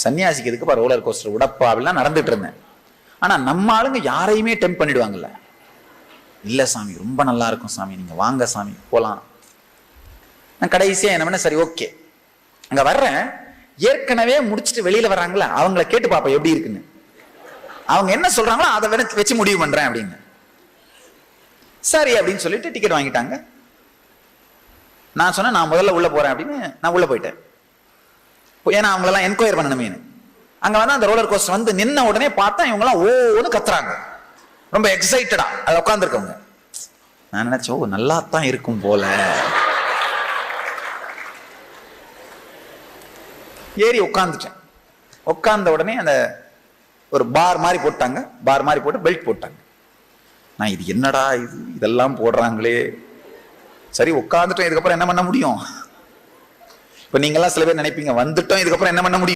சன்னியாசிக்கு எதுக்குப்பா roller coaster விடப்பா அப்படிலாம் நடந்துட்டு இருந்தேன். ஆனா நம்ம ஆளுங்க யாரையுமே டெம்ப் பண்ணிடுவாங்கல்ல. இல்ல சாமி ரொம்ப நல்லா இருக்கும் சாமி, நீங்க வாங்க சாமி போலாம். நான் கடைசியா என்ன பண்ண, சரி ஓகே அங்க வர்றேன். ஏற்கனவே முடிச்சுட்டு வெளியில வர்றாங்களா, அவங்கள கேட்டு பாப்பா எப்படி இருக்குன்னு. அவங்க என்ன சொல்றாங்களோ அதை வச்சு முடிவு பண்றேன் அப்படின்னு. சரி அப்படின்னு சொல்லிட்டு டிக்கெட் வாங்கிட்டாங்க. நான் சொன்னேன் நான் முதல்ல உள்ள போறேன் அப்படின்னு. நான் உள்ள போயிட்டேன். ஏன்னா அவங்களெல்லாம் என்கொயர் பண்ணணுமே. அங்க வந்து அந்த ரோலர் கோஸ்டர் வந்து நின்ன உடனே பார்த்தா இவங்கெல்லாம் ஓன்னு கத்துறாங்க, ரொம்ப எக்ஸைட்டடா அதை உட்காந்துருக்கவங்க. நான் நினைச்சேன் ஓ நல்லா தான் இருக்கும் போல. ஏறி உட்காந்துட்டேன். உட்கார்ந்த உடனே அந்த ஒரு பார் மாதிரி போட்டாங்க. பார் மாதிரி போட்டு பெல்ட் போட்டாங்க. நான் இது என்னடா இது, இதெல்லாம் போடுறாங்களே. சரி உட்காந்துட்டோம், இதுக்கப்புறம் என்ன பண்ண முடியும்? இப்ப நீங்க எல்லாம் சில பேர் நினைப்பீங்க வந்துட்டோம் இதுக்கப்புறம் என்ன பண்ண முடியும்.